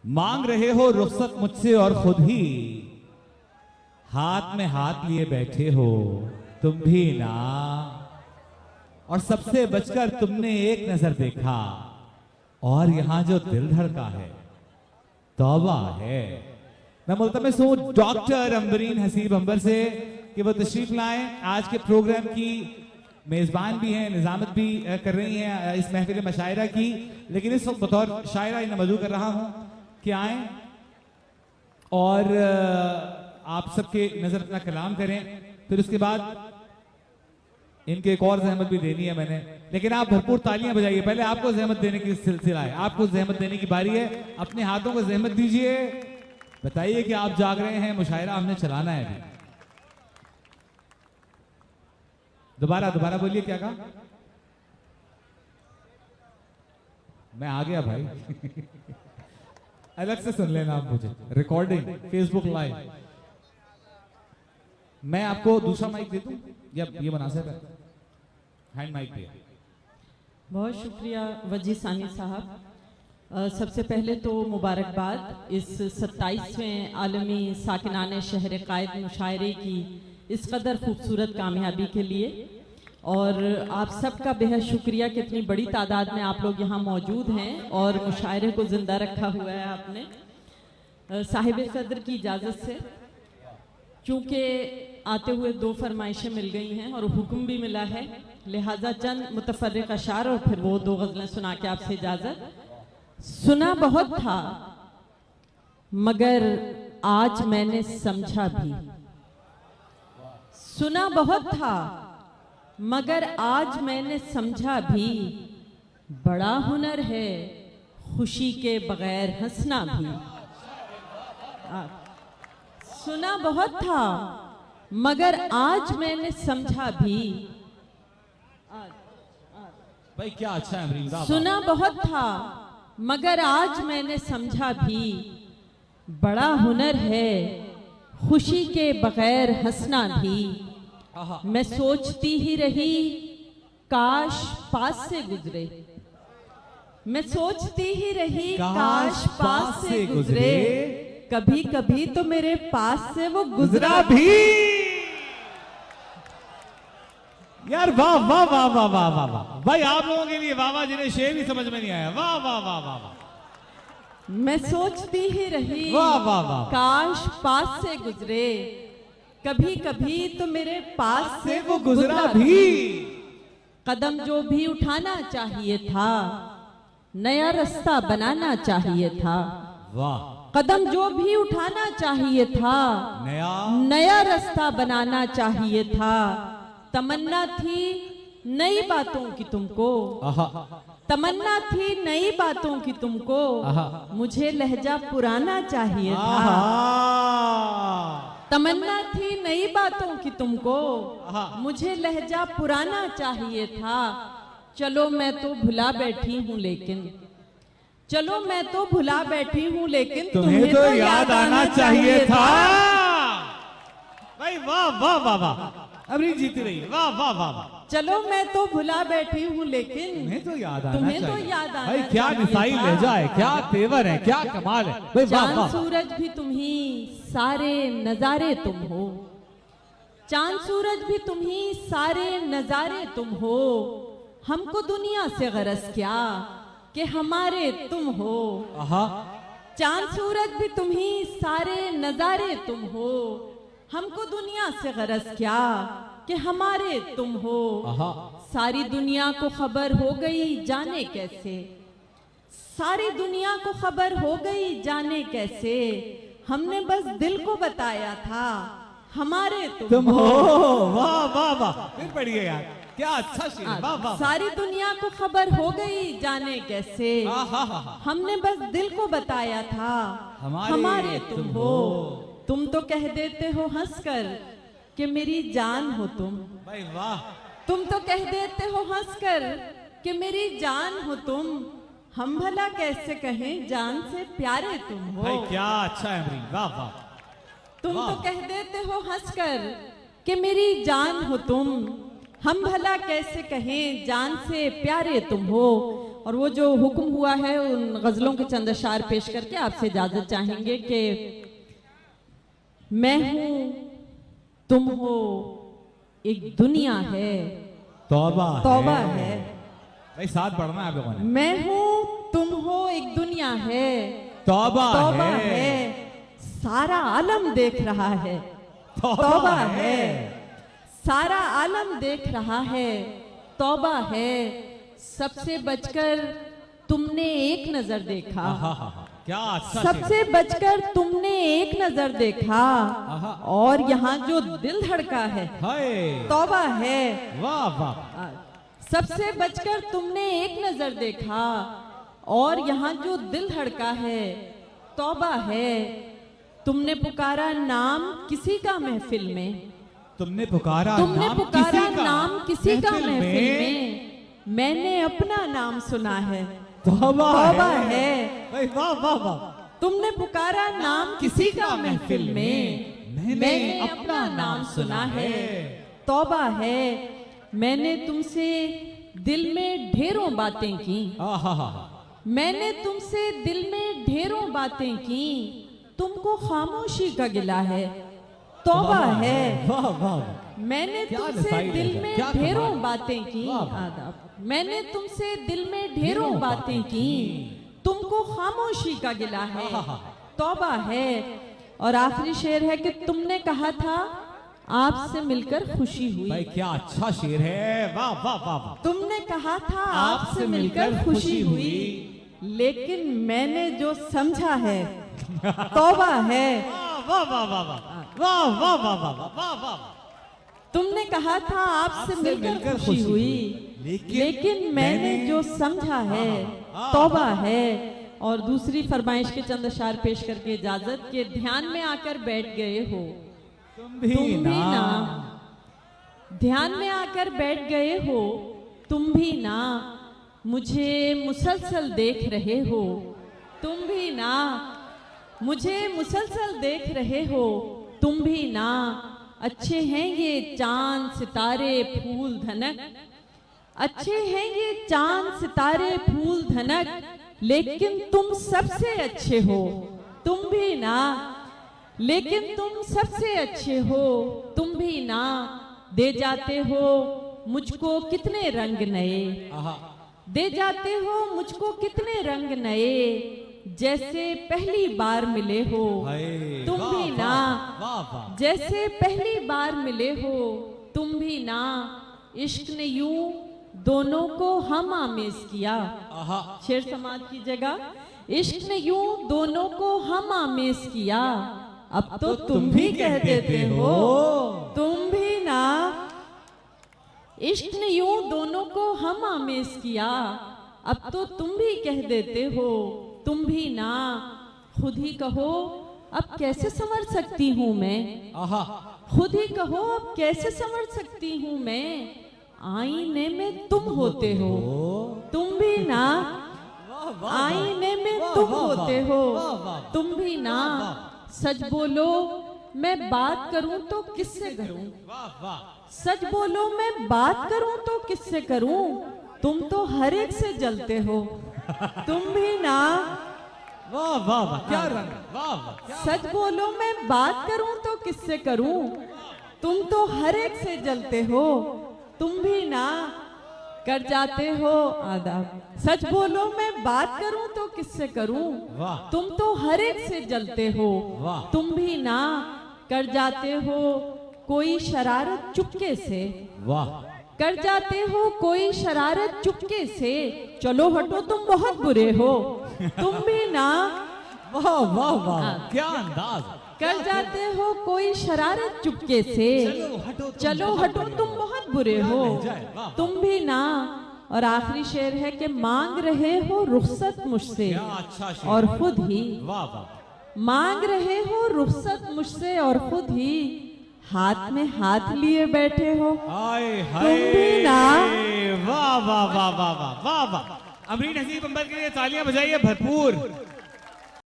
मांग रहे हो रुखसत मुझसे और खुद ही हाथ में हाथ लिए बैठे हो तुम भी ना। और सबसे बचकर तुमने एक नजर देखा और यहां जो दिल धड़का है तौबा है। मैं मुल्तमिस हूं डॉक्टर अंबरीन हसीब अंबर से कि वो तशरीफ लाएं। आज के प्रोग्राम की मेजबान भी हैं, निजामत भी कर रही हैं इस महफिल मशायरा की, लेकिन इस वक्त बतौर शायरा इन्हें मदऊ कर रहा हूं कि आए और आप सबके नजर अपना कलाम करें। फिर उसके बाद इनके एक और जहमत भी देनी है मैंने, लेकिन आप भरपूर तालियां बजाइए। पहले आपको जहमत देने की सिलसिला है, आपको जहमत देने की बारी है। अपने हाथों को जहमत दीजिए, बताइए कि आप जाग रहे हैं, मुशायरा हमने चलाना है अभी। दोबारा बोलिए, क्या कहा? मैं आ गया भाई अलग से सुन लेना आप मुझे, रिकॉर्डिंग फेसबुक लाइव। मैं आपको दूसरा माइक दे दूं या ये मुनासिब है? हैंड माइक दिया। बहुत शुक्रिया वजी सानी साहब। सबसे पहले तो मुबारकबाद इस 27वें आलमी साकिनाने शहर कायद मुशायरे की इस कदर खूबसूरत कामयाबी के लिए, और आप सबका बेहद शुक्रिया कि इतनी बड़ी तादाद में आप लोग यहाँ मौजूद हैं और मुशायरे को ज़िंदा रखा हुआ है आपने। साहिब सदर की इजाज़त से, चूँकि आते हुए 2 फरमाइशें मिल गई हैं और हुक्म भी मिला है, लिहाजा चंद मुतफर्रिक अशार और फिर वो 2 गज़लें सुना के आपसे इजाज़त। सुना बहुत था मगर आज मैंने समझा भी, सुना बहुत था मगर आज मैंने समझा भी, बड़ा हुनर है खुशी के बगैर हंसना भी। सुना बहुत था मगर आज मैंने समझा भी, भाई क्या अच्छा है अमरीन साहब। सुना बहुत था मगर आज मैंने समझा भी, बड़ा हुनर है खुशी के बगैर हंसना भी। मैं सोचती ही रही काश पास से गुजरे, मैं सोचती ही रही काश पास से गुजरे, कभी कभी तो मेरे पास से वो गुजरा भी। यार वाह वाह वाह वाह वाह वाह वाह भाई, आप लोगों के लिए वाह वाह जिन्हें शेर ही समझ में नहीं आया। वाह वाह वाह वाह वाह। मैं सोचती ही रही वाह वाह वाह, काश पास से गुजरे, कभी कभी तो मेरे पास से वो गुजरा भी। कदम जो भी उठाना चाहिए था, नया रास्ता बनाना चाहिए था। वाह। कदम जो भी उठाना चाहिए था, नया रास्ता बनाना चाहिए था। तमन्ना थी नई बातों की तुमको, तमन्ना थी नई बातों की तुमको, मुझे लहजा पुराना चाहिए था। तमन्ना थी नई बातों की तुमको, मुझे लहजा पुराना चाहिए था। चलो मैं तो भुला बैठी हूँ लेकिन, चलो मैं तो भुला बैठी हूँ लेकिन तुम्हें तो याद आना चाहिए था। भाई वाह वाह वाह वाह, अमरीन जीती रही। वाह वाह वाह वाह। चलो मैं तो भुला बैठी हूँ लेकिन तुम्हें तो याद आना तुम्हें चाहिए। तो याद आना भाई क्या मिसाइल लहजा है, क्या तेवर है, क्या कमाल है। भाई वाह चांद वाह। सूरज भी तुम ही, सारे नजारे तुम हो। चांद सूरज भी तुम ही, सारे नजारे तुम हो। हमको दुनिया से गरज क्या कि हमारे तुम हो। चांद सूरज भी तुम ही, सारे नजारे तुम हो। हमको दुनिया से गरज क्या कि हमारे तुम हो। सारी दुनिया को खबर हो गई जाने कैसे, सारी दुनिया को खबर हो गई जाने कैसे। हमने बस दिल को बताया था हमारे तुम हो। वाह वाह वाह, फिर पढ़िए यार, क्या अच्छा शेर। वाह वाह। सारी दुनिया को खबर हो गई जाने कैसे, हमने बस दिल को बताया था हमारे तुम हो। तुम तो कह देते हो हंसकर कि मेरी जान हो तुम। भाई वाह। तुम तो कह देते हो हंसकर कि मेरी जान हो तुम। हम भला कैसे कहें जान से प्यारे तुम हो। भाई क्या अच्छा है अमरीन। वाह वाह। तुम तो कह देते हो हंसकर कि मेरी जान हो तुम। हम भला कैसे कहें जान से प्यारे तुम हो। और वो जो हुक्म हुआ है उन गजलों के चंद अशार पेश करके आपसे इजाजत चाहेंगे कि मैं हूं तुम हो एक दुनिया है, तौबा है। भाई साथ बढ़ना है आप लोगों ने। मैं हूं तुम हो एक दुनिया है, तौबा है। सारा आलम देख रहा है, तौबा है। सारा आलम देख रहा है, तौबा है। सबसे बचकर तुमने एक नजर देखा, क्या अच्छा सबसे बचकर तुमने एक नजर देखा, और यहाँ जो दिल धड़का है, तौबा है। वाह वाह। सबसे बचकर तुमने एक नजर देखा, और यहाँ जो दिल धड़का है, तौबा है। तुमने पुकारा नाम किसी का महफिल में, तुमने पुकारा नाम किसी का महफिल में, मैंने अपना नाम सुना है, तौबा है। वाह वाह वाह। तुमने पुकारा नाम किसी का महफिल में, मैंने अपना नाम सुना है, तौबा है। मैंने तुमसे दिल में ढेरों बातें की, मैंने तुमसे दिल में ढेरों बातें की, तुमको खामोशी का गिला है, तौबा है। वाह वाह। मैंने तुमसे दिल में ढेरों बातें की, मैंने तुमसे दिल में ढेरों बातें की, तुमको खामोशी का गिला है, तौबा है। और आखिरी शेर है कि तुमने कहा था आपसे मिलकर खुशी हुई। भाई क्या अच्छा शेर है, वाह वाह वाह। तुमने कहा था आपसे मिलकर खुशी हुई, लेकिन मैंने जो समझा है, तौबा है। वाह वाह वाह वाह वाह वाह वाह वाह। तुमने कहा था आपसे मिलकर खुशी हुई, लेकिन मैंने जो समझा है, तौबा है। और दूसरी फरमाइश के चंद अशार पेश करके इजाजत के ध्यान में आकर बैठ गए हो, तुम भी ना। ध्यान में आकर बैठ गए हो, तुम भी ना। मुझे मुसलसल देख रहे हो, तुम भी ना। मुझे मुसलसल देख रहे हो, तुम भी ना। अच्छे हैं ये चांद सितारे फूल धनक, अच्छे हैं ये चांद सितारे फूल धनक, लेकिन तुम सबसे अच्छे हो, तुम भी ना। लेकिन तुम सबसे अच्छे हो, तुम भी ना। दे जाते हो मुझको कितने रंग नए, दे जाते हो मुझको कितने रंग नए, जैसे पहली बार मिले हो, तुम भी ना। जैसे पहली बार मिले हो, तुम भी ना। इश्क ने यूं दोनों को हम आमेज किया, शेर समाज की जगह। इश्क ने यूं दोनों को हम आमेज किया, अब तो तुम भी कह देते हो, तुम भी ना। इश्क ने यूं दोनों को हम आमेज किया, अब तो तुम भी कह देते हो, तुम भी ना। खुद ही कहो अब कैसे संवर सकती हूँ मैं, खुद ही कहो अब कैसे संवर सकती हूँ मैं। आईने में तुम होते हो, तुम भी ना। आईने में तुम होते हो, तुम भी ना। सच बोलो मैं बात करूं तो किससे करूं, सच बोलो मैं बात करूं तो किससे करूं। तुम तो हर एक से जलते हो, तुम भी ना। वाह वाह वाह, क्या रंग, वाह वाह। सच बोलो मैं बात करूं तो किससे करूं, तुम तो हर एक से जलते हो, तुम भी ना। कर जाते हो आदाब। सच बोलो मैं बात करूं तो किससे करूं, तुम तो हर एक से जलते हो, तुम भी ना। कर जाते हो कोई शरारत चुपके से, वाह। कर जाते हो कोई शरारत चुपके से, चलो हटो तुम बहुत बुरे हो, तुम भी ना। वाह वाह वाह, क्या अंदाज। कर जाते हो कोई शरारत चुपके से, चलो हटो तुम बहुत बुरे हो, तुम भी ना। और आखिरी शेर है कि मांग रहे हो रुखसत मुझसे और खुद ही, मांग रहे हो रुखसत मुझसे और खुद ही हाथ में हाथ लिए बैठे हो, तुम भी ना। वाह वाह वाह वाह वाह वाह। अमरीन हसीब अंबर के लिए तालियां बजाइए भरपूर।